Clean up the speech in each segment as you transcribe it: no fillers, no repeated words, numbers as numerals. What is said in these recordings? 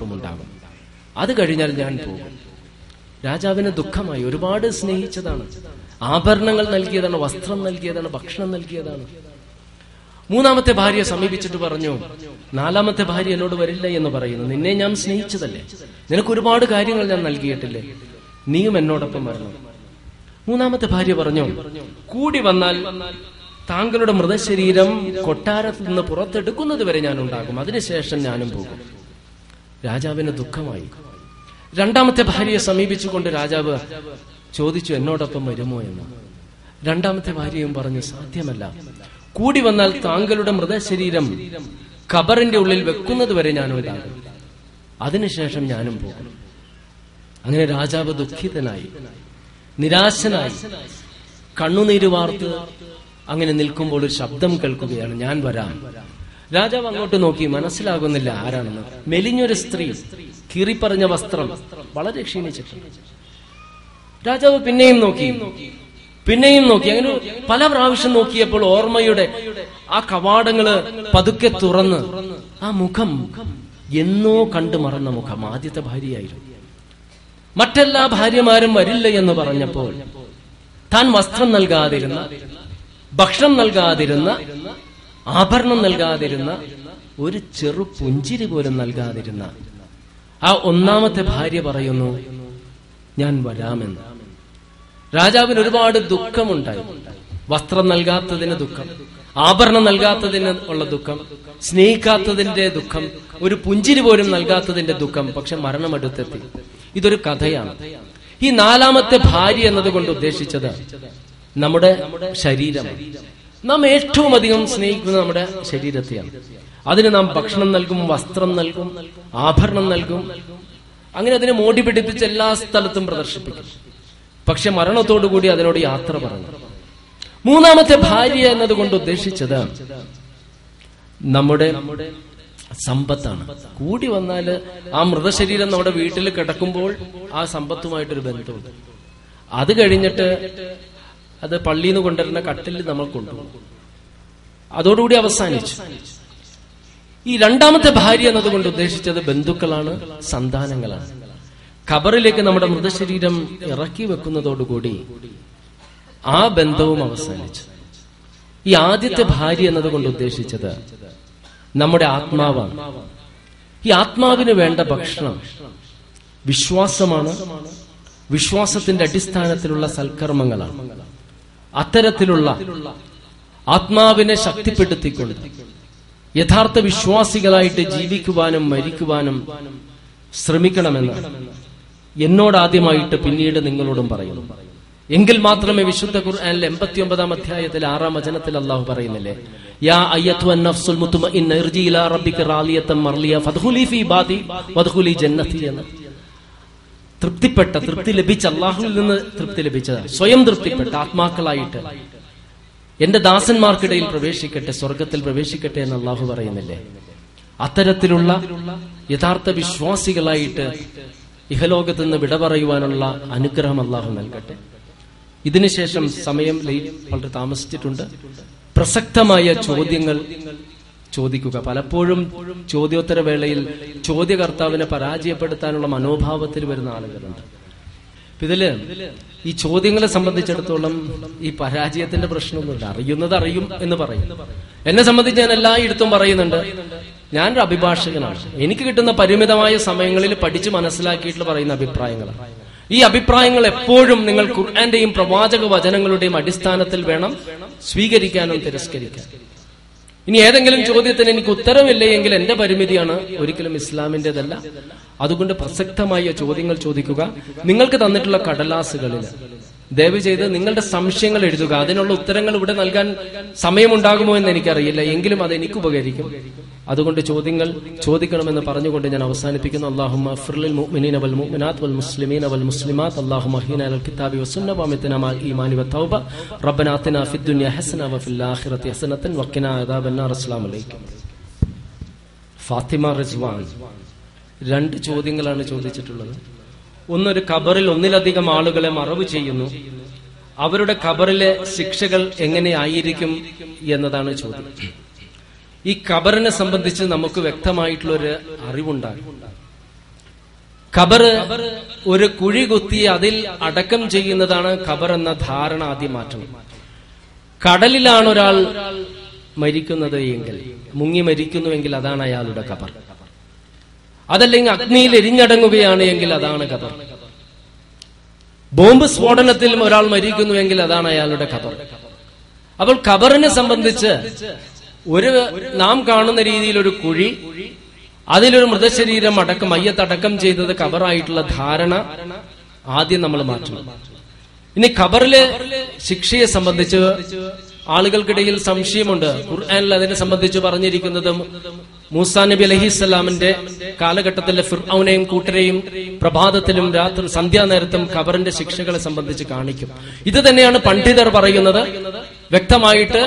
തങ്ങളോടൊപ്പം ഉണ്ടാകും. അത് കഴിഞ്ഞാൽ ഞാൻ പോകും. രാജാവിന് ദുഃഖമായി. ഒരുപാട് സ്നേഹിച്ചതാണ്, ആഭരണങ്ങൾ നൽകിയതാണ്, വസ്ത്രം നൽകിയതാണ്, ഭക്ഷണം നൽകിയതാണ്. മൂന്നാമത്തെ ഭാര്യയെ സമീപിച്ചിട്ട് പറഞ്ഞു, നാലാമത്തെ ഭാര്യ എന്നോട് വരില്ല എന്ന് പറയുന്നു. നിന്നെ ഞാൻ സ്നേഹിച്ചതല്ലേ, നിനക്ക് ഒരുപാട് കാര്യങ്ങൾ ഞാൻ നൽകിയിട്ടില്ലേ, നീയും എന്നോടൊപ്പം വരണം. മൂന്നാമത്തെ ഭാര്യ പറഞ്ഞു, കൂടി വന്നാൽ താങ്കളുടെ മൃതശരീരം കൊട്ടാരത്തിൽ നിന്ന് പുറത്തെടുക്കുന്നത് വരെ ഞാൻ ഉണ്ടാകും, അതിനുശേഷം ഞാനും പോകും. രാജാവിന് ദുഃഖമായി. രണ്ടാമത്തെ ഭാര്യയെ സമീപിച്ചുകൊണ്ട് രാജാവ് ചോദിച്ചു, എന്നോടൊപ്പം വരുമോ എന്ന്. രണ്ടാമത്തെ ഭാര്യയും പറഞ്ഞു, സാധ്യമല്ല, കൂടി വന്നാൽ താങ്കളുടെ മൃതശരീരം ഖബറിന്റെ ഉള്ളിൽ വെക്കുന്നത് വരെ ഞാനും ഉണ്ടാകും, അതിനുശേഷം ഞാനും പോകും. അങ്ങനെ രാജാവ് ദുഃഖിതനായി, നിരാശനായി, കണ്ണുനീര് വാർത്ത് അങ്ങനെ നിൽക്കുമ്പോൾ ഒരു ശബ്ദം കേൾക്കുകയാണ്, ഞാൻ വരാം. രാജാവ് അങ്ങോട്ട് നോക്കി, മനസ്സിലാകുന്നില്ല ആരാണെന്ന്. മെലിഞ്ഞൊരു സ്ത്രീ, കീറിപ്പറഞ്ഞ വസ്ത്രം, വളരെ ക്ഷീണിച്ചിട്ടുണ്ട്. രാജാവ് പിന്നെയും നോക്കി. അങ്ങനെ പല പ്രാവശ്യം നോക്കിയപ്പോൾ ഓർമ്മയുടെ ആ കവാടങ്ങള് പതുക്കെ തുറന്ന് ആ മുഖം എന്നോ കണ്ടു മറന്ന മുഖം ആദ്യത്തെ ഭാര്യയായിരുന്നു. മറ്റെല്ലാ ഭാര്യമാരും വരില്ല എന്ന് പറഞ്ഞപ്പോൾ താൻ വസ്ത്രം നൽകാതിരുന്ന, ഭക്ഷണം നൽകാതിരുന്ന, ആഭരണം നൽകാതിരുന്ന, ഒരു ചെറു പുഞ്ചിരി പോലും നൽകാതിരുന്ന ആ ഒന്നാമത്തെ ഭാര്യ പറയുന്നു, ഞാൻ വരാമെന്ന്. രാജാവിന് ഒരുപാട് ദുഃഖമുണ്ടായി. വസ്ത്രം നൽകാത്തതിന് ദുഃഖം, ആഭരണം നൽകാത്തതിന് ഉള്ള ദുഃഖം, സ്നേഹിക്കാത്തതിന്റെ ദുഃഖം, ഒരു പുഞ്ചിരി പോലും നൽകാത്തതിന്റെ ദുഃഖം. പക്ഷെ മരണം അടുത്തെത്തി. ഇതൊരു കഥയാണ്. ഈ നാലാമത്തെ ഭാര്യ എന്നതുകൊണ്ട് ഉദ്ദേശിച്ചത് നമ്മുടെ ശരീരമാണ്. നാം ഏറ്റവും അധികം സ്നേഹിക്കുന്നത് നമ്മുടെ ശരീരത്തെയാണ്. അതിന് നാം ഭക്ഷണം നൽകും, വസ്ത്രം നൽകും, ആഭരണം നൽകും, അങ്ങനെ അതിനെ മോടി പിടിപ്പിച്ച് എല്ലാ സ്ഥലത്തും പ്രദർശിപ്പിക്കും. പക്ഷെ മരണത്തോടുകൂടി അതിനോട് യാത്ര പറഞ്ഞു. മൂന്നാമത്തെ ഭാര്യ എന്നതുകൊണ്ട് ഉദ്ദേശിച്ചത് നമ്മുടെ സമ്പത്താണ്. കൂടി വന്നാല് ആ മൃതശരീരം നമ്മുടെ വീട്ടിൽ കിടക്കുമ്പോൾ ആ സമ്പത്തുമായിട്ടൊരു ബന്ധമുണ്ട്. അത് കഴിഞ്ഞിട്ട് അത് പള്ളിയിൽ നിന്ന് കൊണ്ടുവരുന്ന കട്ടിൽ നമ്മൾ കൊണ്ടുപോകും. അതോടുകൂടി അവസാനിച്ചു. ഈ രണ്ടാമത്തെ ഭാര്യ എന്നതുകൊണ്ട് ഉദ്ദേശിച്ചത് ബന്ധുക്കളാണ്, സന്താനങ്ങളാണ്. ഖബറിലേക്ക് നമ്മുടെ മൃതശരീരം ഇറക്കി വെക്കുന്നതോടുകൂടി ആ ബന്ധവും അവസാനിച്ചു. ഈ ആദ്യത്തെ ഭാര്യ എന്നതുകൊണ്ട് ഉദ്ദേശിച്ചത് നമ്മുടെ ആത്മാവാണ്. ഈ ആത്മാവിന് വേണ്ട ഭക്ഷണം വിശ്വാസമാണ്, വിശ്വാസത്തിന്റെ അടിസ്ഥാനത്തിലുള്ള സൽക്കർമ്മങ്ങളാണ്. അത്തരത്തിലുള്ള ആത്മാവിനെ ശക്തിപ്പെടുത്തിക്കൊണ്ട് യഥാർത്ഥ വിശ്വാസികളായിട്ട് ജീവിക്കുവാനും മരിക്കുവാനും ശ്രമിക്കണമെന്ന് എന്നോടാദ്യമായിട്ട് പിന്നീട് നിങ്ങളോടും പറയുന്നു. എങ്കിൽ മാത്രമേ വിശുദ്ധ ഖുർആനിലെ 89-ാം അധ്യായത്തിൽ 6-ാം വചനത്തിൽ അല്ലാഹു പറയുന്നില്ലേ, യാ അയ്യത്തുൻ നഫ്സുൽ മുത്മഇന്ന ഇർജി ഇലാ റബ്ബിക റാളിയതൻ മർളിയ ഫദ്ഖുലി ഫീ ഇബാദി വദ്ഖുലി ജന്നതി എന്ന്. തൃപ്തി ലഭിച്ച, അല്ലാഹുവിൽ നിന്ന് തൃപ്തി ലഭിച്ച, സ്വയം തൃപ്തിപ്പെട്ട ആത്മാക്കളായിട്ട് എന്റെ ദാസന്മാർക്കിടയിൽ പ്രവേശിക്കട്ടെ, സ്വർഗത്തിൽ പ്രവേശിക്കട്ടെ എന്ന് അല്ലാഹു പറയുന്നില്ലേ. അത്തരത്തിലുള്ള യഥാർത്ഥ വിശ്വാസികളായിട്ട് ഇഹലോകത്ത് നിന്ന് വിട പറയുവാനുള്ള അനുഗ്രഹം അല്ലാഹു നൽകട്ടെ. ഇതിനുശേഷം സമയം വളരെ താമസിച്ചിട്ടുണ്ട്. പ്രസക്തമായ ചോദ്യങ്ങൾ ചോദിക്കുക. പലപ്പോഴും ചോദ്യോത്തര വേളയിൽ ചോദ്യകർത്താവിനെ പരാജയപ്പെടുത്താനുള്ള മനോഭാവത്തിൽ വരുന്ന ആളുകളുണ്ട്. ഇതില് ഈ ചോദ്യങ്ങളെ സംബന്ധിച്ചിടത്തോളം ഈ പരാജയത്തിന്റെ പ്രശ്നമൊന്നുമില്ല. അറിയുന്നത് അറിയും എന്ന് പറയും. എന്നെ സംബന്ധിച്ച് ഞാൻ എല്ലായിടത്തും പറയുന്നുണ്ട്, ഞാനൊരു അഭിഭാഷകനാണ്. എനിക്ക് കിട്ടുന്ന പരിമിതമായ സമയങ്ങളിൽ പഠിച്ച് മനസ്സിലാക്കിയിട്ട് പറയുന്ന അഭിപ്രായങ്ങളാണ്. ഈ അഭിപ്രായങ്ങൾ എപ്പോഴും നിങ്ങൾ ഖുർആന്റെയും പ്രവാചക വചനങ്ങളുടെയും അടിസ്ഥാനത്തിൽ വേണം സ്വീകരിക്കാനും തിരസ്കരിക്കാനും. ഇനി ഏതെങ്കിലും ചോദ്യത്തിന് എനിക്ക് ഉത്തരമില്ല എങ്കിൽ എന്റെ പരിമിതിയാണ്, ഒരിക്കലും ഇസ്ലാമിന്റേതല്ല. അതുകൊണ്ട് പ്രസക്തമായ ചോദ്യങ്ങൾ ചോദിക്കുക. നിങ്ങൾക്ക് തന്നിട്ടുള്ള കടലാസുകളിൽ ദയവ് ചെയ്ത് നിങ്ങളുടെ സംശയങ്ങൾ എഴുതുക. അതിനുള്ള ഉത്തരങ്ങൾ ഇവിടെ നൽകാൻ സമയമുണ്ടാകുമോ എന്ന് എനിക്കറിയില്ല, എങ്കിലും അത് എനിക്ക് ഉപകരിക്കും. അതുകൊണ്ട് ചോദ്യങ്ങൾ ചോദിക്കണമെന്ന് പറഞ്ഞുകൊണ്ട് ഞാൻ അവസാനിപ്പിക്കുന്നു. അല്ലാഹുമ്മ അഗ്ഫിർലിൽ മുഅ്മിനീന വൽ മുഅ്മിനാത്ത് വൽ മുസ്ലിമീന വൽ മുസ്ലിമാത്ത് അല്ലാഹുമ്മ അഹ്യിനാ അലൽ കിതാബി വസ്സുന്നഹ വഅമിത്നാ മഅൽ ഈമാനി വത്തൗബ റബ്ബനാ ആതിനാ ഫിദ് ദുനിയ ഹസന വഫിൽ ആഖിറതി ഹസനതൻ വഖിനാ അദാബന്നാർ. അസ്സലാമു അലൈക്കും. ഫാത്തിമ റിസ്വാൻ 2 ചോദ്യങ്ങളാണ് ചോദിച്ചിട്ടുള്ളത്. ഒന്നൊരു ഖബറിൽ ഒന്നിലധികം ആളുകളെ മറവ് ചെയ്യുന്നു, അവരുടെ ഖബറിലെ ശിക്ഷകൾ എങ്ങനെയായിരിക്കും എന്നതാണ് ചോദ്യം. ഈ ഖബറിനെ സംബന്ധിച്ച് നമുക്ക് വ്യക്തമായിട്ടുള്ളൊരു അറിവുണ്ടാകും. ഖബർ ഒരു കുഴി കുത്തി അതിൽ അടക്കം ചെയ്യുന്നതാണ് ഖബർ എന്ന ധാരണ ആദ്യം മാറ്റണം. കടലിലാണ് ഒരാൾ മരിക്കുന്നത് എങ്കിൽ, മുങ്ങി മരിക്കുന്നുവെങ്കിൽ അതാണ് അയാളുടെ ഖബർ. അതല്ലെങ്കിൽ അഗ്നിയിൽ എരിഞ്ഞടങ്ങുകയാണ് എങ്കിൽ അതാണ് ഖബർ. ബോംബ് സ്ഫോടനത്തിൽ ഒരാൾ മരിക്കുന്നുവെങ്കിൽ അതാണ് അയാളുടെ ഖബർ. അപ്പോൾ ഖബറിനെ സംബന്ധിച്ച് നാം കാണുന്ന രീതിയിൽ ഒരു കുഴി, അതിലൊരു മൃതശരീരം മയ്യത്തടക്കം ചെയ്തത് ഖബറായിട്ടുള്ള ധാരണ ആദ്യം നമ്മൾ മാറ്റണം. ഇനി ഖബറിലെ ശിക്ഷയെ സംബന്ധിച്ച് ആളുകൾക്കിടയിൽ സംശയമുണ്ട്. ഖുർആനിൽ അതിനെ സംബന്ധിച്ച് പറഞ്ഞിരിക്കുന്നത് മൂസാ നബി അലൈഹിസ്സലാമിന്റെ കാലഘട്ടത്തിലെ ഫിർഔനെയും കൂട്ടരെയും പ്രഭാതത്തിലും രാത്രി സന്ധ്യാനേരത്തും ഖബറിന്റെ ശിക്ഷകളെ സംബന്ധിച്ച് കാണിക്കും. ഇത് തന്നെയാണ് പണ്ഡിതർ പറയുന്നത്. വ്യക്തമായിട്ട്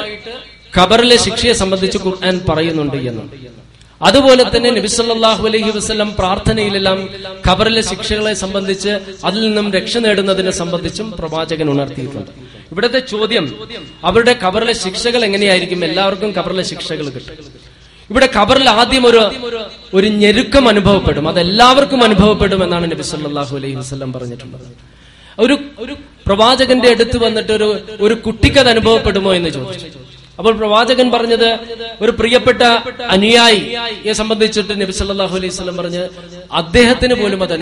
ഖബറിലെ ശിക്ഷയെ സംബന്ധിച്ച് ഖുർആൻ പറയുന്നുണ്ട് എന്ന്. അതുപോലെ തന്നെ നബി സല്ലല്ലാഹു അലൈഹി വസല്ലം പ്രാർത്ഥനയിലെല്ലാം ഖബറിലെ ശിക്ഷകളെ സംബന്ധിച്ച് അതിൽ നിന്നും രക്ഷ നേടുന്നതിനെ സംബന്ധിച്ചും പ്രവാചകൻ ഉണർത്തിയിട്ടുണ്ട്. ഇവിടുത്തെ ചോദ്യം, അവരുടെ ഖബറിലെ ശിക്ഷകൾ എങ്ങനെയായിരിക്കും? എല്ലാവർക്കും ഖബറിലെ ശിക്ഷകൾ കിട്ടും. ഇവിടെ ഖബറിൽ ആദ്യം ഒരു ഞെരുക്കം അനുഭവപ്പെടും. അതെല്ലാവർക്കും അനുഭവപ്പെടും എന്നാണ് നബി സല്ലല്ലാഹു അലൈഹി വസല്ലം പറഞ്ഞിട്ടുള്ളത്. ഒരു പ്രവാചകന്റെ അടുത്ത് വന്നിട്ട് ഒരു കുട്ടിക്കത് അനുഭവപ്പെടുമോ എന്ന് ചോദിച്ചു. അപ്പോൾ പ്രവാചകൻ പറഞ്ഞത്, ഒരു പ്രിയപ്പെട്ട അനുയായിയെ സംബന്ധിച്ചിട്ട് നബി സല്ലല്ലാഹു അലൈഹി വസല്ലം പറഞ്ഞ്, അദ്ദേഹത്തിന് പോലും അത്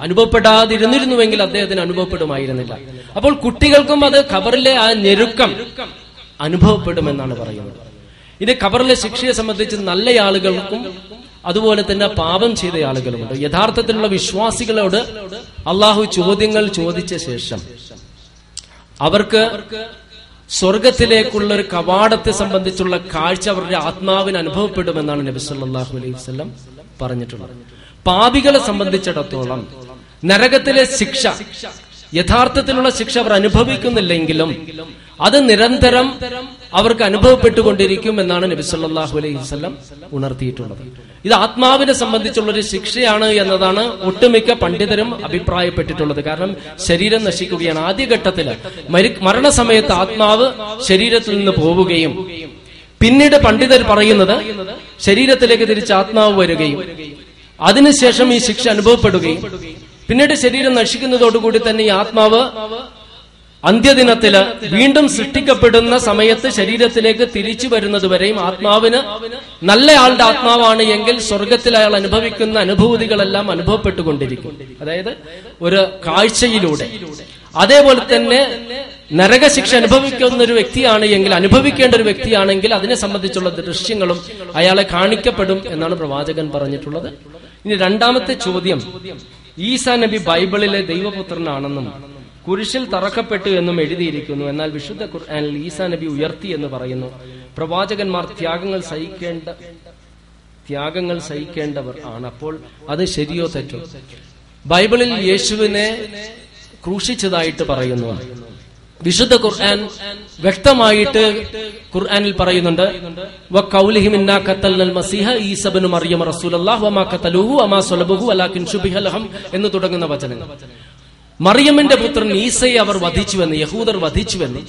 അനുഭവപ്പെടാതിരുന്നിരുന്നുവെങ്കിൽ അദ്ദേഹത്തിന് അനുഭവപ്പെടുമായിരുന്നില്ല. അപ്പോൾ കുട്ടികൾക്കും അത് ഖബറിലെ ആ ഞെരുക്കം അനുഭവപ്പെടുമെന്നാണ് പറയുന്നത്. ഇത് ഖബറിലെ ശിക്ഷയെ സംബന്ധിച്ച് നല്ല ആളുകൾക്കും അതുപോലെ തന്നെ പാപം ചെയ്ത ആളുകളുമുണ്ട്. യഥാർത്ഥത്തിലുള്ള വിശ്വാസികളോട് അള്ളാഹു ചോദ്യങ്ങൾ ചോദിച്ച ശേഷം അവർക്ക് സ്വർഗത്തിലേക്കുള്ള ഒരു കവാടത്തെ സംബന്ധിച്ചുള്ള കാഴ്ച അവരുടെ ആത്മാവിന് അനുഭവപ്പെടുമെന്നാണ് നബി സല്ലല്ലാഹു അലൈഹി വസല്ലം പറഞ്ഞിട്ടുള്ളത്. പാപികളെ സംബന്ധിച്ചിടത്തോളം നരകത്തിലെ ശിക്ഷ, യഥാർത്ഥത്തിലുള്ള ശിക്ഷ അവർ അനുഭവിക്കുന്നില്ലെങ്കിലും അത് നിരന്തരം അവർക്ക് അനുഭവപ്പെട്ടുകൊണ്ടിരിക്കും എന്നാണ് നബി സല്ലല്ലാഹു അലൈഹി വസല്ലം ഉണർത്തിയിട്ടുള്ളത്. ഇത് ആത്മാവിനെ സംബന്ധിച്ചുള്ള ഒരു ശിക്ഷയാണ് എന്നതാണ് ഒട്ടുമിക്ക പണ്ഡിതരും അഭിപ്രായപ്പെട്ടിട്ടുള്ളത്. കാരണം ശരീരം നശിക്കുകയാണ്. ആദ്യഘട്ടത്തില് മരണസമയത്ത് ആത്മാവ് ശരീരത്തിൽ നിന്ന് പോവുകയും പിന്നീട് പണ്ഡിതർ പറയുന്നത് ശരീരത്തിലേക്ക് തിരിച്ച് ആത്മാവ് വരികയും അതിനുശേഷം ഈ ശിക്ഷ അനുഭവപ്പെടുകയും പിന്നീട് ശരീരം നശിക്കുന്നതോടുകൂടി തന്നെ ഈ ആത്മാവ് അന്ത്യദിനത്തില് വീണ്ടും സൃഷ്ടിക്കപ്പെടുന്ന സമയത്ത് ശരീരത്തിലേക്ക് തിരിച്ചു വരുന്നതുവരെയും ആത്മാവിന് നല്ല ആളുടെ ആത്മാവാണ് എങ്കിൽ സ്വർഗത്തിൽ അയാൾ അനുഭവിക്കുന്ന അനുഭൂതികളെല്ലാം അനുഭവപ്പെട്ടുകൊണ്ടിരിക്കും. അതായത് ഒരു കാഴ്ചയിലൂടെ. അതേപോലെ തന്നെ നരകശിക്ഷ അനുഭവിക്കുന്ന ഒരു വ്യക്തിയാണ് എങ്കിൽ, അനുഭവിക്കേണ്ട ഒരു വ്യക്തിയാണെങ്കിൽ അതിനെ സംബന്ധിച്ചുള്ള ദൃശ്യങ്ങളും അയാളെ കാണിക്കപ്പെടും എന്നാണ് പ്രവാചകൻ പറഞ്ഞിട്ടുള്ളത്. ഇനി രണ്ടാമത്തെ ചോദ്യം, ഈസാ നബി ബൈബിളിലെ ദൈവപുത്രനാണെന്നും കുരിശിൽ തറക്കപ്പെട്ടു എന്നും എഴുതിയിരിക്കുന്നു. എന്നാൽ വിശുദ്ധ ഖുർആനിൽ ഈസാ നബി ഉയർത്തി എന്ന് പറയുന്നു. പ്രവാചകന്മാർ ത്യാഗങ്ങൾ സഹിക്കേണ്ടവർ ആണ്. അപ്പോൾ അത് ശരിയോ തെറ്റോ? ബൈബിളിൽ യേശുവിനെ ക്രൂശിച്ചതായിട്ട് പറയുന്നു. വിശുദ്ധ ഖുർആൻ വ്യക്തമായിട്ട് ഖുർആനിൽ പറയുന്നുണ്ട്, വഖൗലിഹിം ഇന്നാ ഖതൽനൽ മസീഹ ഈസ ഇബ്നു മറിയം റസൂലുള്ളാഹി വമാ ഖതലൂഹു വമാ സ്വലബുഹു വലാകിൻ ശുബിഹ ലഹും എന്ന് തുടങ്ങുന്ന വചനങ്ങൾ. മറിയമിന്റെ പുത്രൻ ഈസയെ അവർ വധിച്ചുവെന്ന്, യഹൂദർ വധിച്ചുവെന്നും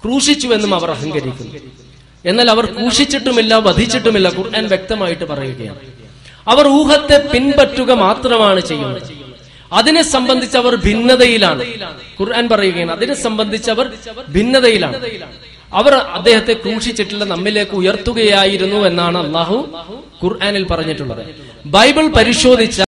ക്രൂശിച്ചുവെന്നും അവർ അഹങ്കരിക്കുന്നു. എന്നാൽ അവർ ക്രൂശിച്ചിട്ടുമില്ല, വധിച്ചിട്ടുമില്ല. ഖുർആൻ വ്യക്തമായിട്ട് പറയുകയാണ്. അവർ ഊഹത്തെ പിൻപറ്റുക മാത്രമാണ് ചെയ്യുന്നത്. അതിനെ സംബന്ധിച്ച് അവർ ഭിന്നതയിലാണ്. ഖുർആൻ പറയുകയാണ്, അതിനെ സംബന്ധിച്ച് അവർ ഭിന്നതയിലാണ്. അവർ അദ്ദേഹത്തെ ക്രൂശിച്ചിട്ടില്ല, നമ്മിലേക്ക് ഉയർത്തുകയായിരുന്നു എന്നാണ് അള്ളാഹു ഖുർആനിൽ പറഞ്ഞിട്ടുള്ളത്. ബൈബിൾ പരിശോധിച്ച